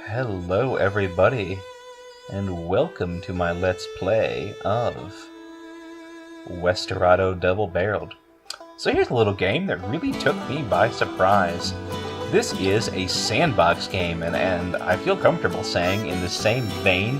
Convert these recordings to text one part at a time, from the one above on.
Hello everybody, and welcome to my Let's Play of Westerado Double Barreled. So here's a little game that really took me by surprise. This is a sandbox game, and I feel comfortable saying in the same vein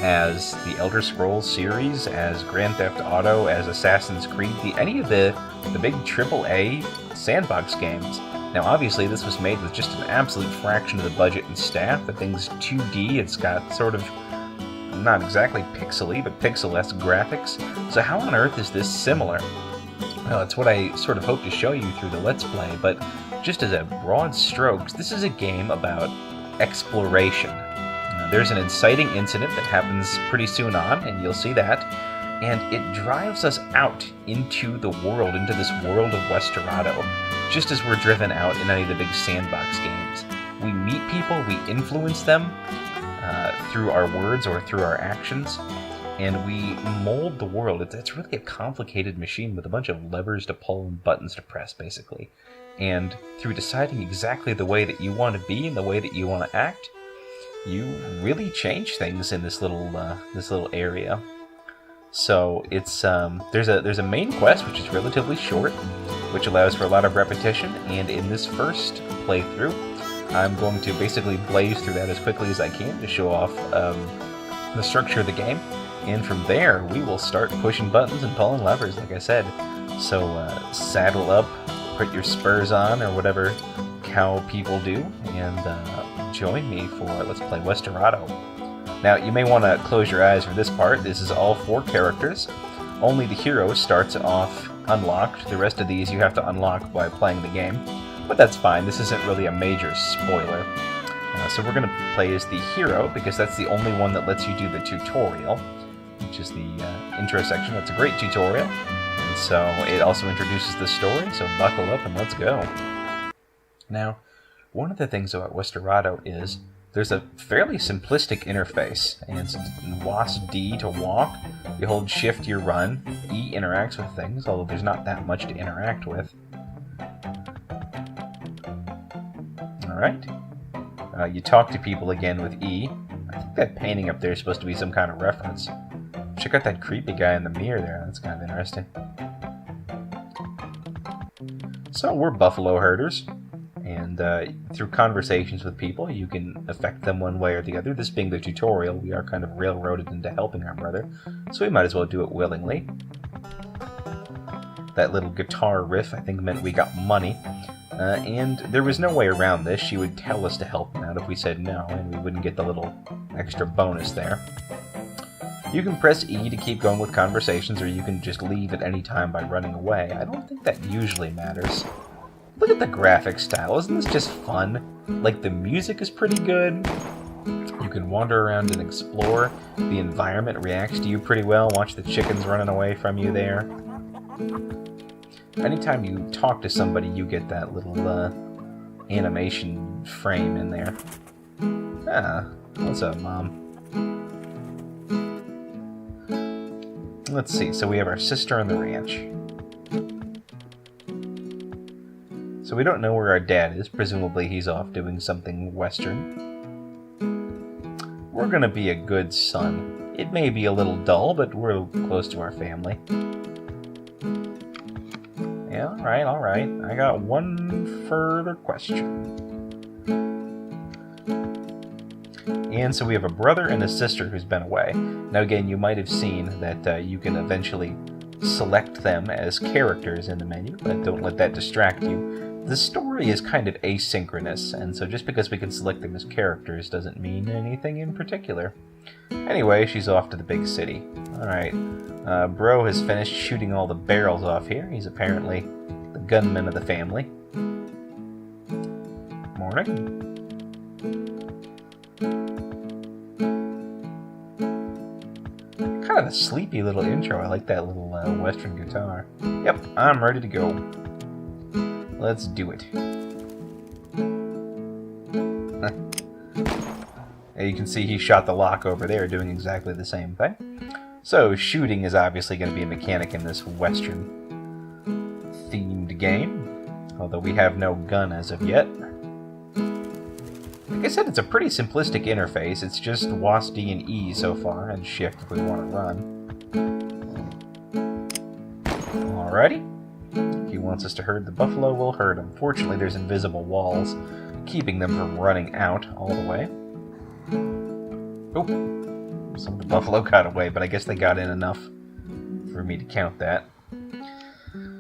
as the Elder Scrolls series, as Grand Theft Auto, as Assassin's Creed, any of the big AAA sandbox games. Now, obviously, this was made with just an absolute fraction of the budget and staff. The thing's 2D. It's got sort of, not exactly pixely, but pixel-esque graphics. So how on earth is this similar? Well, it's what I sort of hope to show you through the Let's Play, but just as a broad strokes, this is a game about exploration. There's an inciting incident that happens pretty soon on, and you'll see that, and it drives us out into the world, into this world of Westerado, just as we're driven out in any of the big sandbox games. We meet people, we influence them through our words or through our actions, and we mold the world. It's really a complicated machine with a bunch of levers to pull and buttons to press, basically. And through deciding exactly the way that you want to be and the way that you want to act, you really change things in this little area. So it's there's a main quest which is relatively short, which allows for a lot of repetition, and in this first playthrough I'm going to basically blaze through that as quickly as I can to show off the structure of the game, and from there we will start pushing buttons and pulling levers, like I said. So saddle up, put your spurs on, or whatever cow people do, and join me for Let's Play Westerado. Now, you may want to close your eyes for this part. This is all 4 characters. Only the hero starts off unlocked. The rest of these you have to unlock by playing the game. But that's fine. This isn't really a major spoiler. So we're going to play as the hero, because that's the only one that lets you do the tutorial, which is the intro section. That's a great tutorial. And so it also introduces the story, so buckle up and let's go. Now, one of the things about Westerado is there's a fairly simplistic interface, and it's WASD to walk. You hold shift, you run. E interacts with things, although there's not that much to interact with. Alright. You talk to people again with E. I think that painting up there is supposed to be some kind of reference. Check out that creepy guy in the mirror there. That's kind of interesting. So we're buffalo herders. And through conversations with people, you can affect them one way or the other. This being the tutorial, we are kind of railroaded into helping our brother, so we might as well do it willingly. That little guitar riff, I think, meant we got money. And there was no way around this. She would tell us to help him out if we said no, and we wouldn't get the little extra bonus there. You can press E to keep going with conversations, or you can just leave at any time by running away. I don't think that usually matters. Look at the graphic style. Isn't this just fun? Like, the music is pretty good. You can wander around and explore. The environment reacts to you pretty well. Watch the chickens running away from you there. Anytime you talk to somebody, you get that little animation frame in there. Ah, what's up, Mom? Let's see. So we have our sister on the ranch. So we don't know where our dad is. Presumably he's off doing something western. We're gonna be a good son. It may be a little dull, but we're close to our family. Yeah, alright. I got one further question. And so we have a brother and a sister who's been away. Now again, you might have seen that you can eventually select them as characters in the menu, but don't let that distract you. The story is kind of asynchronous, and so just because we can select them as characters doesn't mean anything in particular. Anyway, she's off to the big city. Alright, Bro has finished shooting all the barrels off here. He's apparently the gunman of the family. Morning. Kind of a sleepy little intro. I like that little western guitar. Yep, I'm ready to go. Let's do it. You can see he shot the lock over there, doing exactly the same thing. So shooting is obviously going to be a mechanic in this western-themed game, although we have no gun as of yet. Like I said, it's a pretty simplistic interface. It's just WASD, D, and E so far, and Shift if we want to run. Alrighty. If he wants us to herd the buffalo, we'll herd him. Fortunately, there's invisible walls keeping them from running out all the way. Oh, some of the buffalo got away, but I guess they got in enough for me to count that.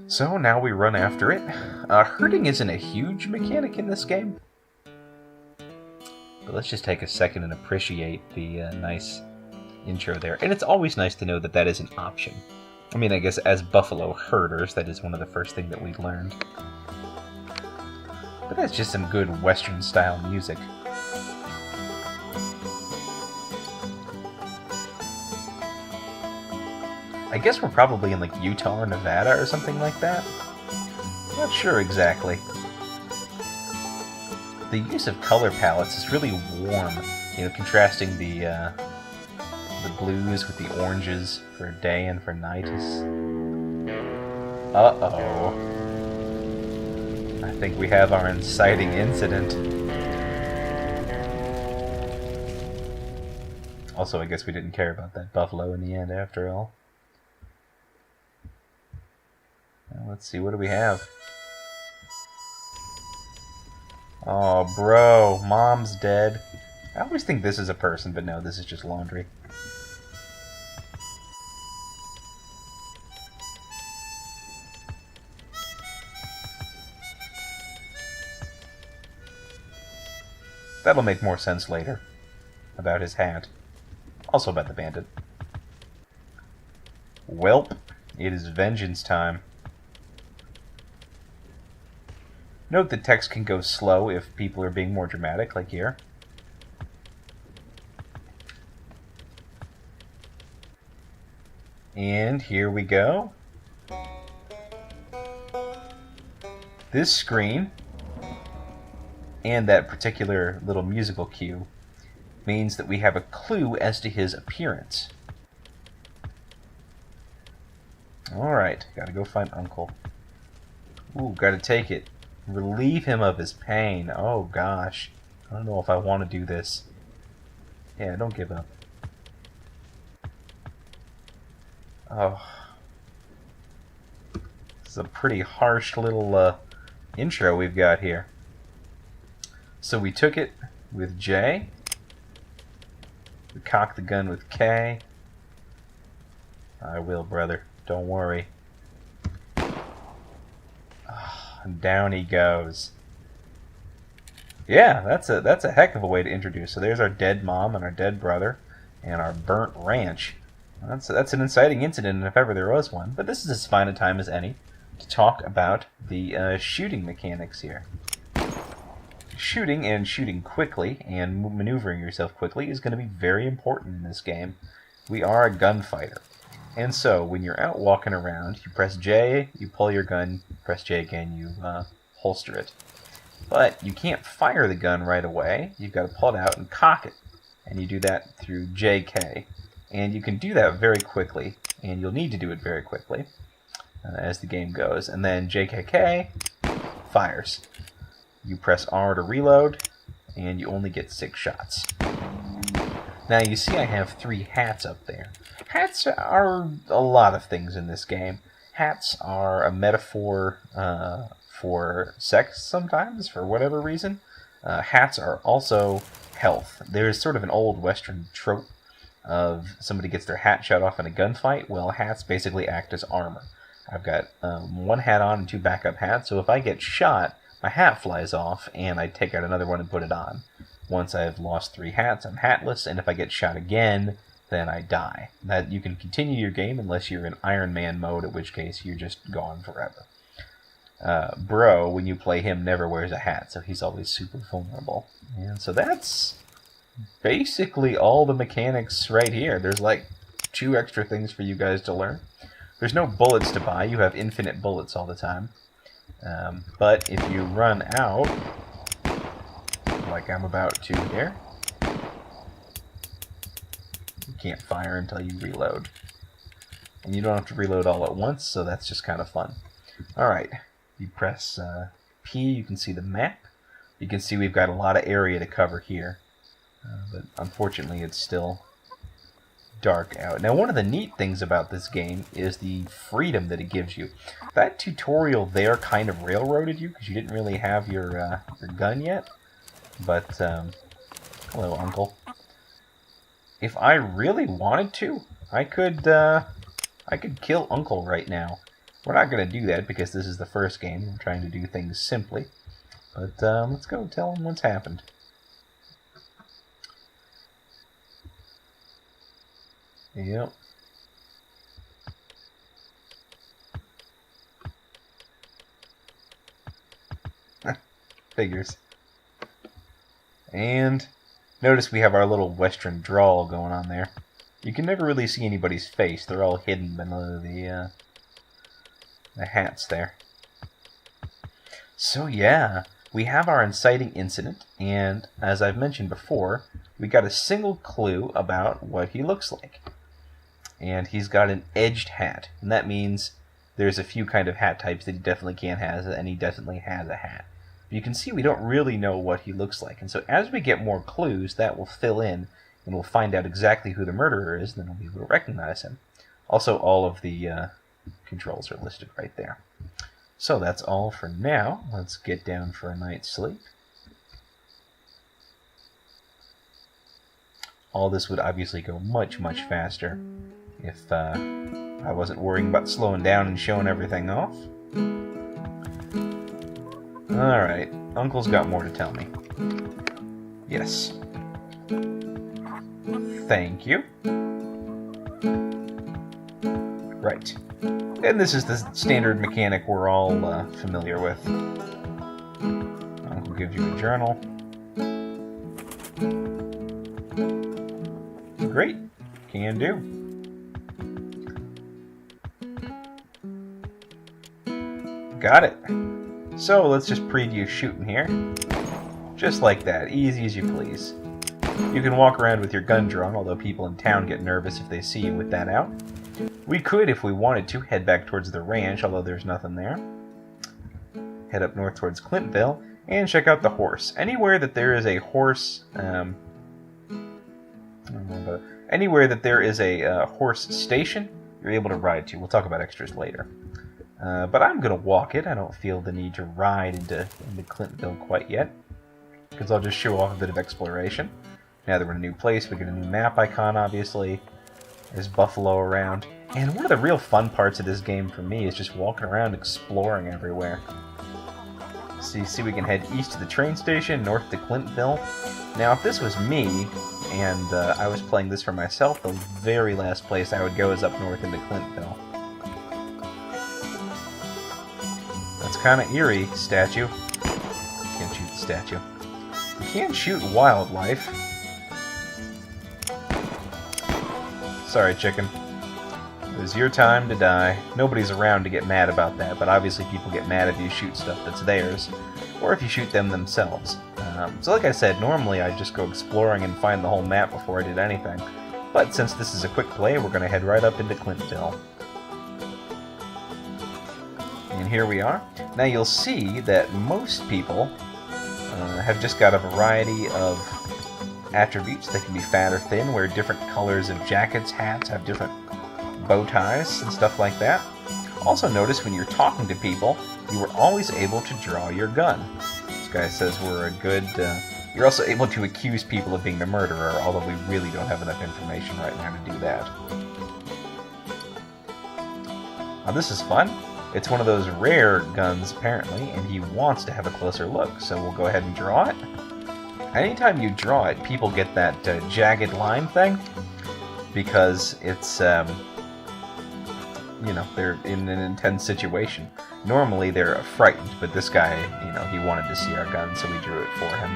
So now we run after it. Herding isn't a huge mechanic in this game, but let's just take a second and appreciate the nice intro there. And it's always nice to know that that is an option. I mean, I guess as buffalo herders, that is one of the first things that we learned. But that's just some good Western-style music. I guess we're probably in, like, Utah or Nevada or something like that. Not sure exactly. The use of color palettes is really warm, you know, contrasting the blues with the oranges for day and for night is... Uh-oh. I think we have our inciting incident. Also, I guess we didn't care about that buffalo in the end after all. Well, let's see, what do we have? Oh, bro, mom's dead. I always think this is a person, but no, this is just laundry. That'll make more sense later. About his hat. Also about the bandit. Welp, it is vengeance time. Note that text can go slow if people are being more dramatic, like here. And here we go. This screen, and that particular little musical cue, means that we have a clue as to his appearance. Alright, gotta go find Uncle. Ooh, gotta take it. Relieve him of his pain. Oh gosh. I don't know if I want to do this. Yeah, don't give up. Oh. This is a pretty harsh little intro we've got here. So we took it with J. We cocked the gun with K. I will, brother. Don't worry. And down he goes. Yeah, that's a heck of a way to introduce. So there's our dead mom and our dead brother and our burnt ranch. That's an inciting incident if ever there was one. But this is as fine a time as any to talk about the shooting mechanics here. Shooting and shooting quickly and maneuvering yourself quickly is going to be very important in this game. We are a gunfighter. And so, when you're out walking around, you press J, you pull your gun, press J again, you holster it. But you can't fire the gun right away. You've got to pull it out and cock it. And you do that through JK. And you can do that very quickly, and you'll need to do it very quickly as the game goes. And then JKK fires. You press R to reload, and you only get 6 shots. Now you see I have 3 hats up there. Hats are a lot of things in this game. Hats are a metaphor for sex sometimes, for whatever reason. Hats are also health. There's sort of an old Western trope of somebody gets their hat shot off in a gunfight. Well, hats basically act as armor. I've got 1 hat on and 2 backup hats, so if I get shot, my hat flies off, and I take out another one and put it on. Once I've lost 3 hats, I'm hatless, and if I get shot again, then I die. That you can continue your game unless you're in Iron Man mode, at which case you're just gone forever. Bro, when you play him, never wears a hat, so he's always super vulnerable. And so that's basically all the mechanics right here. There's like 2 extra things for you guys to learn. There's no bullets to buy. You have infinite bullets all the time. But if you run out, like I'm about to here, you can't fire until you reload. And you don't have to reload all at once, so that's just kind of fun. Alright, you press P, you can see the map. You can see we've got a lot of area to cover here. But unfortunately, it's still dark out. Now, one of the neat things about this game is the freedom that it gives you. That tutorial there kind of railroaded you because you didn't really have your gun yet. But, hello, Uncle. If I really wanted to, I could kill Uncle right now. We're not going to do that because this is the first game. I'm trying to do things simply. But let's go tell him what's happened. Yep. Figures. And notice we have our little western drawl going on there. You can never really see anybody's face. They're all hidden below the hats there. So yeah, we have our inciting incident, and as I've mentioned before, we got a single clue about what he looks like. And he's got an edged hat, and that means there's a few kind of hat types that he definitely can't have, and he definitely has a hat. But you can see we don't really know what he looks like, and so as we get more clues, that will fill in, and we'll find out exactly who the murderer is, and then we'll be able to recognize him. Also, all of the controls are listed right there. So that's all for now. Let's get down for a night's sleep. All this would obviously go much, much faster if I wasn't worrying about slowing down and showing everything off. Alright, Uncle's got more to tell me. Yes. Thank you. Right. And this is the standard mechanic we're all familiar with. Uncle gives you a journal. Great. Can do. Got it. So let's just preview shooting here. Just like that. Easy as you please. You can walk around with your gun drawn, although people in town get nervous if they see you with that out. We could, if we wanted to, head back towards the ranch, although there's nothing there. Head up north towards Clintonville, and check out the horse. Anywhere that there is a horse, anywhere that there is a horse station, you're able to ride to. We'll talk about extras later. But I'm going to walk it. I don't feel the need to ride into Clintonville quite yet, because I'll just show off a bit of exploration. Now that we're in a new place, we get a new map icon, obviously. There's buffalo around. And one of the real fun parts of this game for me is just walking around exploring everywhere. See, we can head east to the train station, north to Clintonville. Now, if this was me, and I was playing this for myself, the very last place I would go is up north into Clintonville. That's kind of eerie, statue. Can't shoot the statue. You can shoot wildlife. Sorry, chicken. It was your time to die. Nobody's around to get mad about that, but obviously people get mad if you shoot stuff that's theirs, or if you shoot them themselves. So like I said, normally I'd just go exploring and find the whole map before I did anything. But since this is a quick play, we're going to head right up into Clintonville. And here we are. Now you'll see that most people have just got a variety of attributes. They can be fat or thin, wear different colors of jackets, hats, have different bow ties and stuff like that. Also notice when you're talking to people, you were always able to draw your gun. This guy says we're a good... you're also able to accuse people of being the murderer, although we really don't have enough information right now to do that. Now this is fun. It's one of those rare guns, apparently, and he wants to have a closer look, so we'll go ahead and draw it. Anytime you draw it, people get that jagged line thing, because it's, you know, they're in an intense situation. Normally they're frightened, but this guy, you know, he wanted to see our gun, so we drew it for him.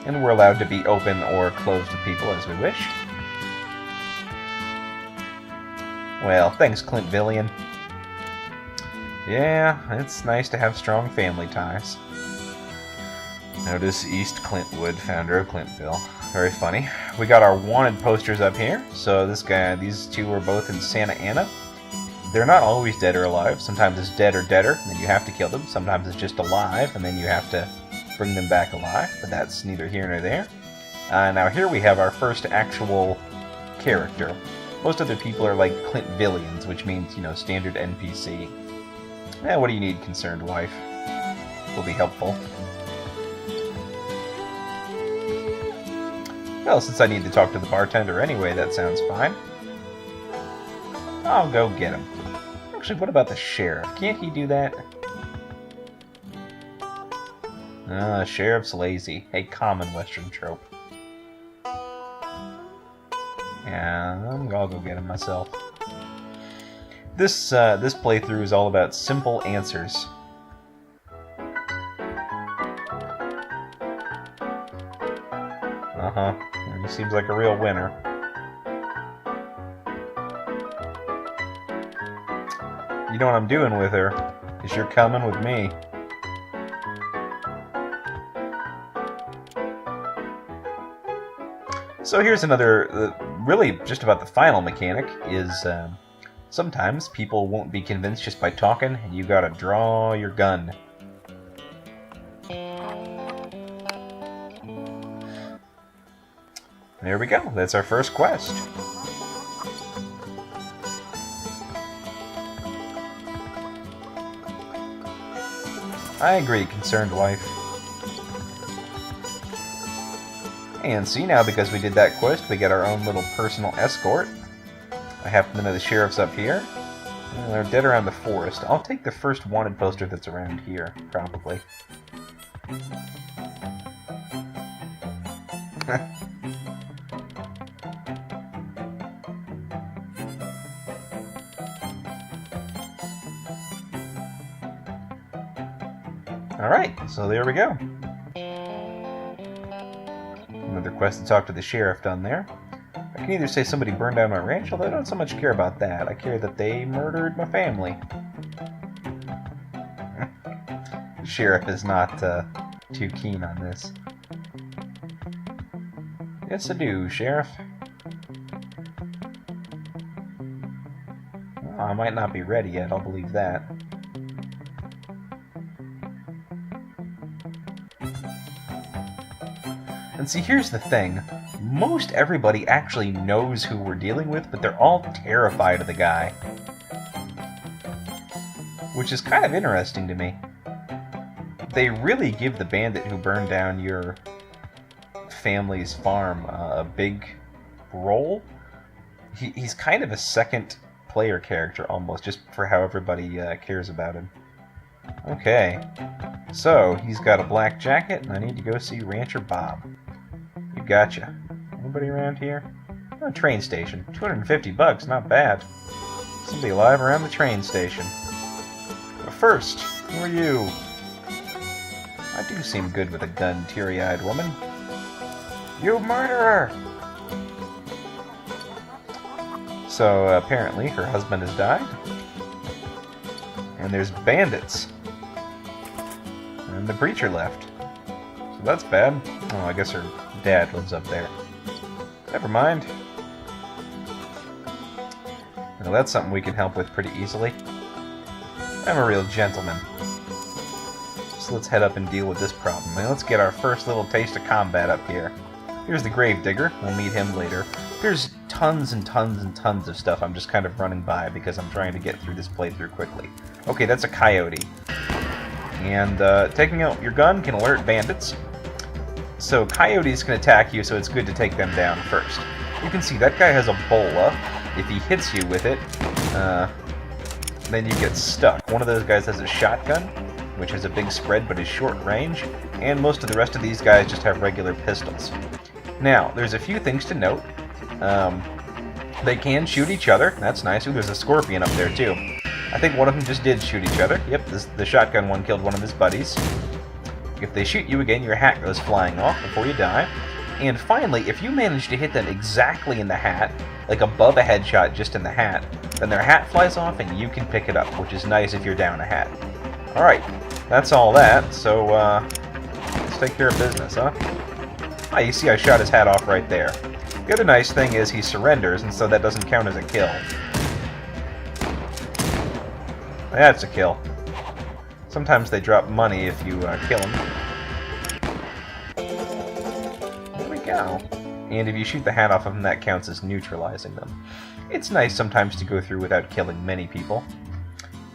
And we're allowed to be open or closed to people as we wish. Well, thanks, Clintvillian. Yeah, it's nice to have strong family ties. Notice East Clintwood, founder of Clintonville. Very funny. We got our wanted posters up here. So these two are both in Santa Ana. they're not always dead or alive. Sometimes it's dead or deader, and then you have to kill them. Sometimes it's just alive, and then you have to bring them back alive, but that's neither here nor there. Now here we have our first actual character. Most other people are like Clintonvillians, which means, you know, standard NPC. What do you need, concerned wife? Will be helpful. Well, since I need to talk to the bartender anyway, that sounds fine. I'll go get him. Actually, what about the sheriff? Can't he do that? Sheriff's lazy. A common Western trope. Yeah, I'll go get him myself. This playthrough is all about simple answers. He seems like a real winner. You know what I'm doing with her, is you're coming with me. So here's another, really just about the final mechanic, is sometimes people won't be convinced just by talking, and you gotta draw your gun. There we go, that's our first quest. I agree, concerned wife. And see, now because we did that quest, we get our own little personal escort. I happen to know the sheriff's up here. They're dead around the forest. I'll take the first wanted poster that's around here, probably. Alright, so there we go. Another quest to talk to the sheriff done there. I can either say somebody burned down my ranch, although I don't so much care about that. I care that they murdered my family. The sheriff is not too keen on this. Yes, I do, Sheriff. Well, I might not be ready yet, I'll believe that. And see, here's the thing. Most everybody actually knows who we're dealing with, but they're all terrified of the guy. Which is kind of interesting to me. They really give the bandit who burned down your family's farm a big role. He's kind of a second player character almost, just for how everybody cares about him. Okay, so he's got a black jacket, and I need to go see Rancher Bob. You gotcha. Anybody around here? Oh, train station. $250, not bad. Somebody alive around the train station. But first, who are you? I do seem good with a gun, teary-eyed woman. You murderer! So, apparently, her husband has died. And there's bandits. And the preacher left. So that's bad. Oh, I guess her dad lives up there. Never mind. Well, that's something we can help with pretty easily. I'm a real gentleman. So let's head up and deal with this problem. And let's get our first little taste of combat up here. Here's the Gravedigger. We'll meet him later. There's tons and tons and tons of stuff I'm just kind of running by because I'm trying to get through this playthrough quickly. Okay, that's a coyote. And taking out your gun can alert bandits. So coyotes can attack you, so it's good to take them down first. You can see that guy has a bola. If he hits you with it, then you get stuck. One of those guys has a shotgun, which has a big spread but is short range, and most of the rest of these guys just have regular pistols. Now, there's a few things to note. They can shoot each other. That's nice. Ooh, there's a scorpion up there, too. I think one of them just did shoot each other. Yep, the shotgun one killed one of his buddies. If they shoot you again, your hat goes flying off before you die. And finally, if you manage to hit them exactly in the hat, like above a headshot just in the hat, then their hat flies off and you can pick it up, which is nice if you're down a hat. Alright, that's all that, so let's take care of business, huh? Ah, you see I shot his hat off right there. The other nice thing is he surrenders, and so that doesn't count as a kill. That's a kill. Sometimes they drop money if you kill them. There we go. And if you shoot the hat off of them, that counts as neutralizing them. It's nice sometimes to go through without killing many people.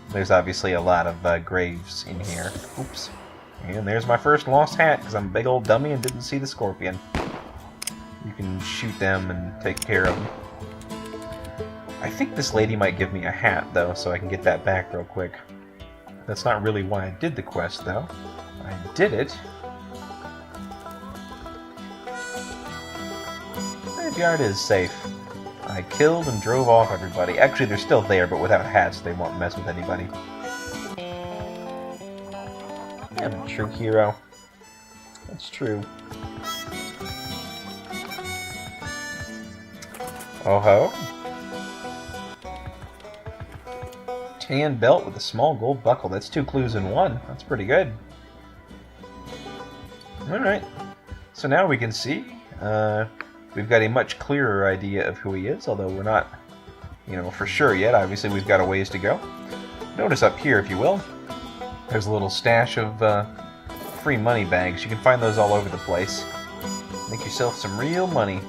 There's obviously a lot of graves in here. Oops. And there's my first lost hat, because I'm a big old dummy and didn't see the scorpion. You can shoot them and take care of them. I think this lady might give me a hat, though, so I can get that back real quick. That's not really why I did the quest, though. I did it. Graveyard is safe. I killed and drove off everybody. Actually, they're still there, but without hats, they won't mess with anybody. I'm a true hero. That's true. Oh ho. Tan belt with a small gold buckle. That's 2 clues in 1. That's pretty good. Alright. So now we can see. We've got a much clearer idea of who he is, although we're not, for sure yet. Obviously, we've got a ways to go. Notice up here, if you will, there's a little stash of free money bags. You can find those all over the place. Make yourself some real money.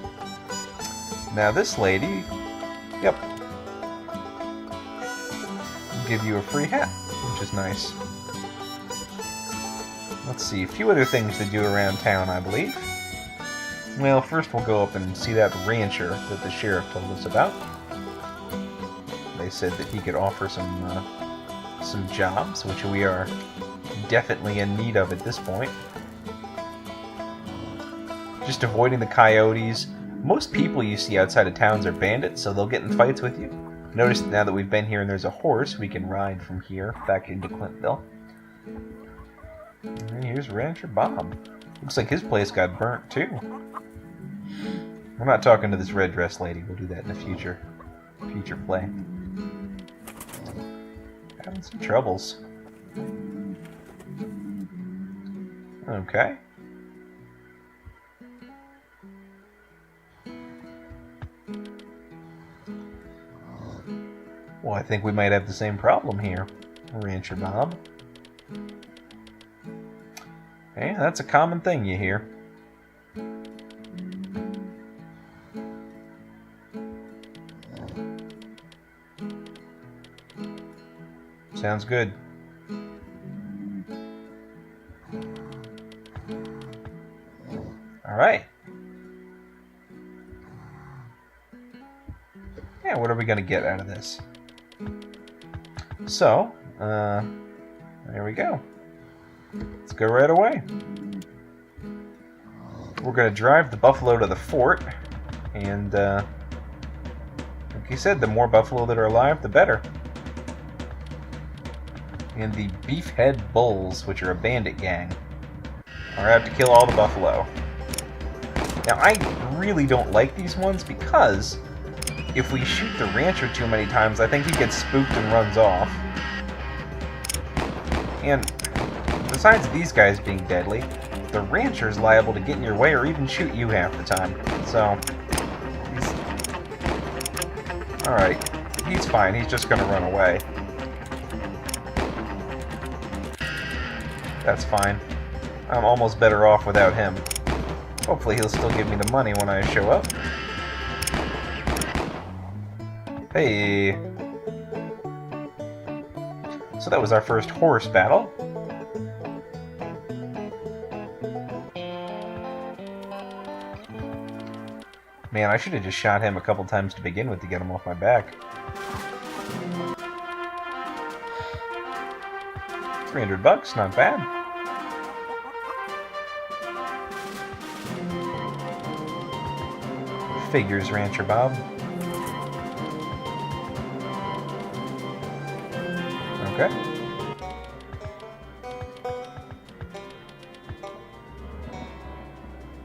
Now this lady, yep, will give you a free hat, which is nice. Let's see, a few other things to do around town, I believe. Well, first we'll go up and see that rancher that the sheriff told us about. They said that he could offer some jobs, which we are definitely in need of at this point. Just avoiding the coyotes. Most people you see outside of towns are bandits, so they'll get in fights with you. Notice that now that we've been here and there's a horse, we can ride from here back into Clintonville. And here's Rancher Bob. Looks like his place got burnt too. I'm not talking to this red dress lady. We'll do that in a future play. Having some troubles. Okay. Well, I think we might have the same problem here, Rancher Bob. Hey, that's a common thing you hear. Sounds good. Alright. Yeah, what are we going to get out of this? So, there we go. Let's go right away. We're going to drive the buffalo to the fort, and like you said, the more buffalo that are alive, the better. And the Beefhead Bulls, which are a bandit gang, are out to kill all the buffalo. Now, I really don't like these ones because if we shoot the rancher too many times, I think he gets spooked and runs off. And besides these guys being deadly, the rancher's liable to get in your way or even shoot you half the time. So, alright, he's fine. He's just gonna run away. That's fine. I'm almost better off without him. Hopefully he'll still give me the money when I show up. Hey! So that was our first horse battle. Man, I should have just shot him a couple times to begin with to get him off my back. 300 bucks, not bad. Figures, Rancher Bob. Okay.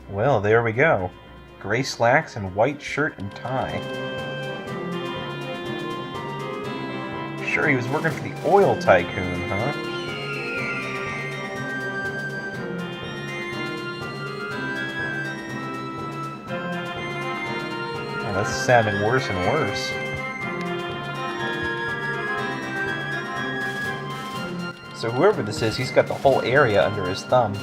Well, there we go. Gray slacks and white shirt and tie. Sure, he was working for the oil tycoon, huh? That's sounding worse and worse. So whoever this is, he's got the whole area under his thumb.